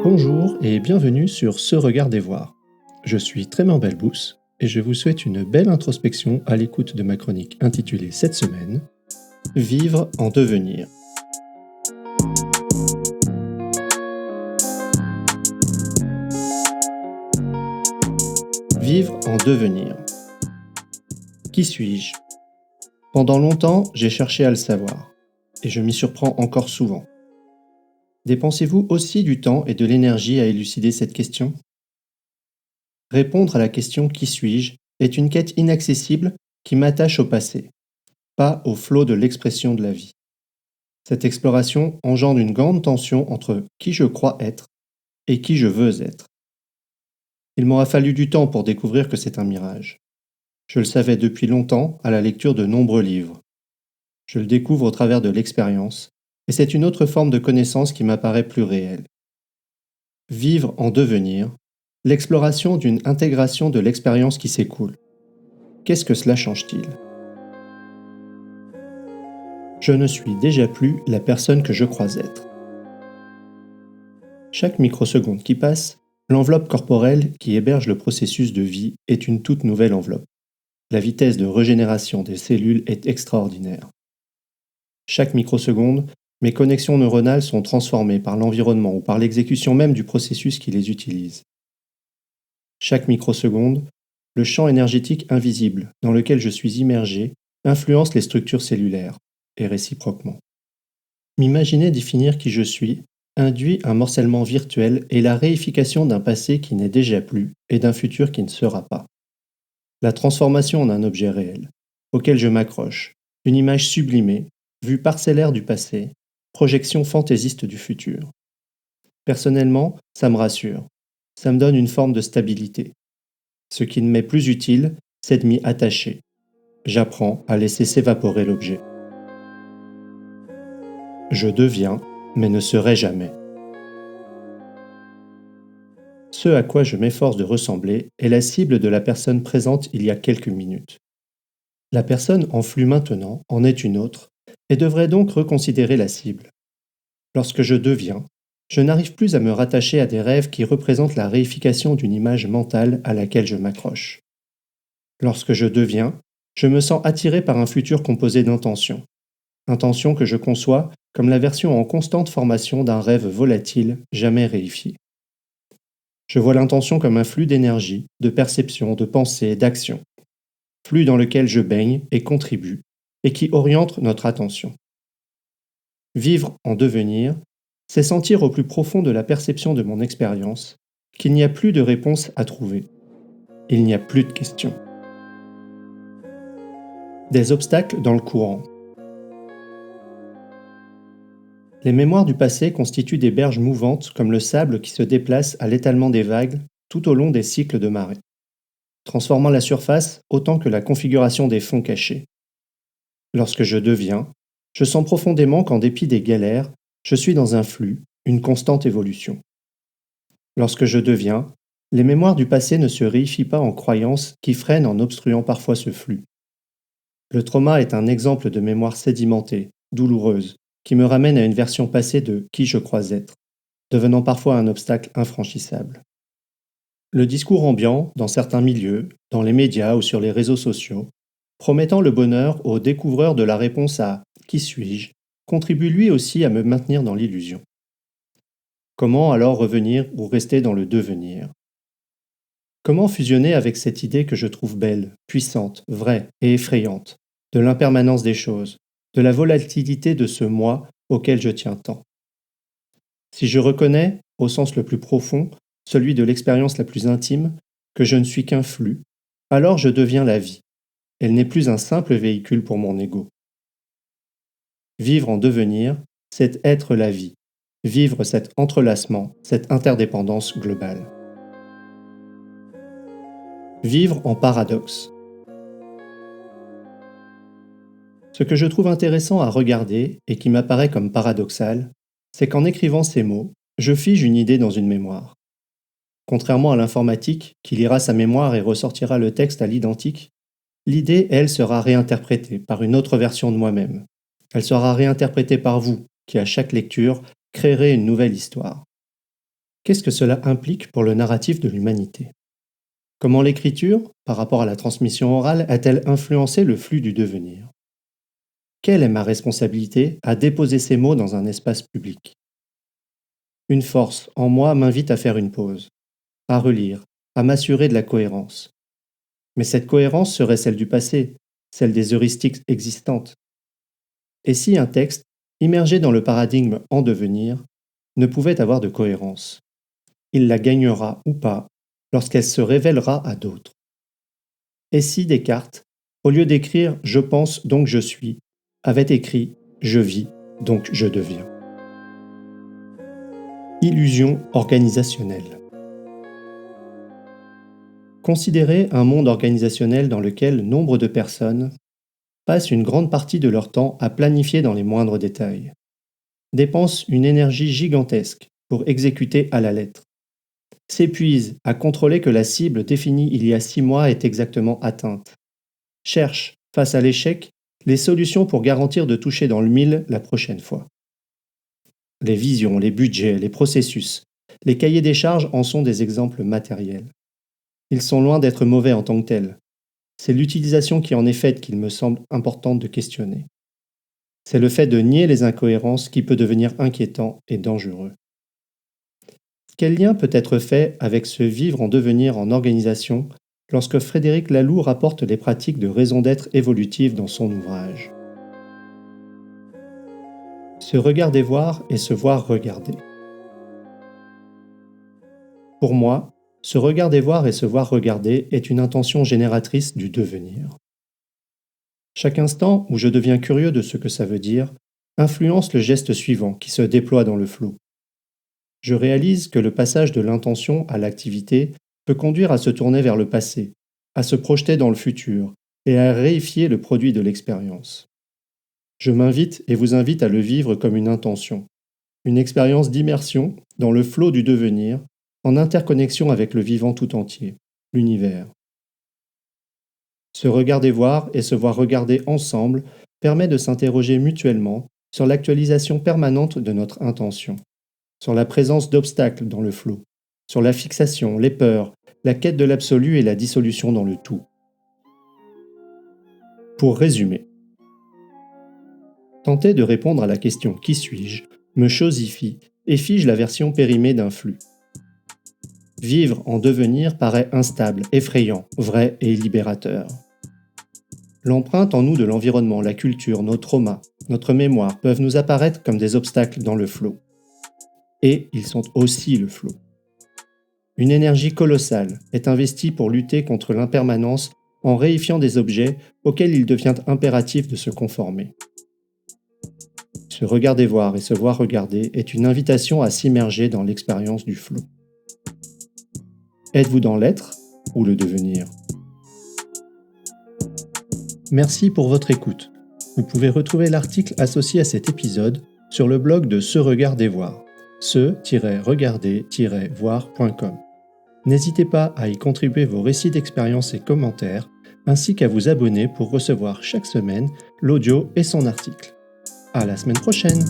Bonjour et bienvenue sur Ce Regard des Voir. Je suis Trément Belbous et je vous souhaite une belle introspection à l'écoute de ma chronique intitulée cette semaine Vivre en devenir. Vivre en devenir. Qui suis-je? Pendant longtemps, j'ai cherché à le savoir et je m'y surprends encore souvent. Dépensez-vous aussi du temps et de l'énergie à élucider cette question? Répondre à la question Qui suis-je est une quête inaccessible qui m'attache au passé, pas au flot de l'expression de la vie. Cette exploration engendre une grande tension entre qui je crois être et qui je veux être. Il m'aura fallu du temps pour découvrir que c'est un mirage. Je le savais depuis longtemps à la lecture de nombreux livres. Je le découvre au travers de l'expérience, et c'est une autre forme de connaissance qui m'apparaît plus réelle. Vivre en devenir, l'exploration d'une intégration de l'expérience qui s'écoule. Qu'est-ce que cela change-t-il? Je ne suis déjà plus la personne que je crois être. Chaque microseconde qui passe, l'enveloppe corporelle qui héberge le processus de vie est une toute nouvelle enveloppe. La vitesse de régénération des cellules est extraordinaire. Chaque microseconde, mes connexions neuronales sont transformées par l'environnement ou par l'exécution même du processus qui les utilise. Chaque microseconde, le champ énergétique invisible dans lequel je suis immergé influence les structures cellulaires, et réciproquement. M'imaginer définir qui je suis induit un morcellement virtuel et la réification d'un passé qui n'est déjà plus et d'un futur qui ne sera pas. La transformation en un objet réel, auquel je m'accroche, une image sublimée, vue parcellaire du passé, projection fantaisiste du futur. Personnellement, ça me rassure. Ça me donne une forme de stabilité. Ce qui ne m'est plus utile, c'est de m'y attacher. J'apprends à laisser s'évaporer l'objet. Je deviens, mais ne serai jamais. Ce à quoi je m'efforce de ressembler est la cible de la personne présente il y a quelques minutes. La personne en flux maintenant en est une autre et devrait donc reconsidérer la cible. Lorsque je deviens, je n'arrive plus à me rattacher à des rêves qui représentent la réification d'une image mentale à laquelle je m'accroche. Lorsque je deviens, je me sens attiré par un futur composé d'intentions. Intentions que je conçois comme la version en constante formation d'un rêve volatile jamais réifié. Je vois l'intention comme un flux d'énergie, de perception, de pensée, d'action. Flux dans lequel je baigne et contribue, et qui oriente notre attention. Vivre en devenir, c'est sentir au plus profond de la perception de mon expérience qu'il n'y a plus de réponse à trouver. Il n'y a plus de questions. Des obstacles dans le courant. Les mémoires du passé constituent des berges mouvantes comme le sable qui se déplace à l'étalement des vagues tout au long des cycles de marée, transformant la surface autant que la configuration des fonds cachés. Lorsque je deviens, je sens profondément qu'en dépit des galères, je suis dans un flux, une constante évolution. Lorsque je deviens, les mémoires du passé ne se réifient pas en croyances qui freinent en obstruant parfois ce flux. Le trauma est un exemple de mémoire sédimentée, douloureuse, qui me ramène à une version passée de qui je crois être, devenant parfois un obstacle infranchissable. Le discours ambiant, dans certains milieux, dans les médias ou sur les réseaux sociaux, promettant le bonheur aux découvreurs de la réponse à Qui suis-je, contribue lui aussi à me maintenir dans l'illusion. Comment alors revenir ou rester dans le devenir? Comment fusionner avec cette idée que je trouve belle, puissante, vraie et effrayante, de l'impermanence des choses, de la volatilité de ce moi auquel je tiens tant? Si je reconnais, au sens le plus profond, celui de l'expérience la plus intime, que je ne suis qu'un flux, alors je deviens la vie. Elle n'est plus un simple véhicule pour mon ego. Vivre en devenir, c'est être la vie, vivre cet entrelacement, cette interdépendance globale. Vivre en paradoxe. Ce que je trouve intéressant à regarder et qui m'apparaît comme paradoxal, c'est qu'en écrivant ces mots, je fige une idée dans une mémoire. Contrairement à l'informatique, qui lira sa mémoire et ressortira le texte à l'identique, l'idée, elle, sera réinterprétée par une autre version de moi-même. Elle sera réinterprétée par vous, qui à chaque lecture créerez une nouvelle histoire. Qu'est-ce que cela implique pour le narratif de l'humanité? Comment l'écriture, par rapport à la transmission orale, a-t-elle influencé le flux du devenir? Quelle est ma responsabilité à déposer ces mots dans un espace public? Une force en moi m'invite à faire une pause, à relire, à m'assurer de la cohérence. Mais cette cohérence serait celle du passé, celle des heuristiques existantes. Et si un texte, immergé dans le paradigme en devenir, ne pouvait avoir de cohérence? Il la gagnera ou pas lorsqu'elle se révélera à d'autres. Et si Descartes, au lieu d'écrire «je pense donc je suis», avait écrit «je vis donc je deviens»? Illusion organisationnelle. Considérez un monde organisationnel dans lequel nombre de personnes passent une grande partie de leur temps à planifier dans les moindres détails, dépensent une énergie gigantesque pour exécuter à la lettre, s'épuisent à contrôler que la cible définie il y a 6 mois est exactement atteinte, cherchent, face à l'échec, les solutions pour garantir de toucher dans le mille la prochaine fois. Les visions, les budgets, les processus, les cahiers des charges en sont des exemples matériels. Ils sont loin d'être mauvais en tant que tels. C'est l'utilisation qui en est faite qu'il me semble importante de questionner. C'est le fait de nier les incohérences qui peut devenir inquiétant et dangereux. Quel lien peut être fait avec ce vivre en devenir en organisation lorsque Frédéric Laloux rapporte les pratiques de raison d'être évolutive dans son ouvrage? Se regarder voir et se voir regarder. Pour moi, se regarder voir et se voir regarder est une intention génératrice du devenir. Chaque instant où je deviens curieux de ce que ça veut dire influence le geste suivant qui se déploie dans le flot. Je réalise que le passage de l'intention à l'activité peut conduire à se tourner vers le passé, à se projeter dans le futur et à réifier le produit de l'expérience. Je m'invite et vous invite à le vivre comme une intention, une expérience d'immersion dans le flot du devenir, en interconnexion avec le vivant tout entier, l'univers. Se regarder voir et se voir regarder ensemble permet de s'interroger mutuellement sur l'actualisation permanente de notre intention, sur la présence d'obstacles dans le flot, sur la fixation, les peurs, la quête de l'absolu et la dissolution dans le tout. Pour résumer, tenter de répondre à la question « Qui suis-je » me chosifie et fige la version périmée d'un flux. Vivre en devenir paraît instable, effrayant, vrai et libérateur. L'empreinte en nous de l'environnement, la culture, nos traumas, notre mémoire peuvent nous apparaître comme des obstacles dans le flot. Et ils sont aussi le flot. Une énergie colossale est investie pour lutter contre l'impermanence en réifiant des objets auxquels il devient impératif de se conformer. Se regarder voir et se voir regarder est une invitation à s'immerger dans l'expérience du flot. Êtes-vous dans l'être ou le devenir? Merci pour votre écoute. Vous pouvez retrouver l'article associé à cet épisode sur le blog de Se Regarder Voir, se-regarder-voir.com. N'hésitez pas à y contribuer vos récits d'expérience et commentaires, ainsi qu'à vous abonner pour recevoir chaque semaine l'audio et son article. À la semaine prochaine!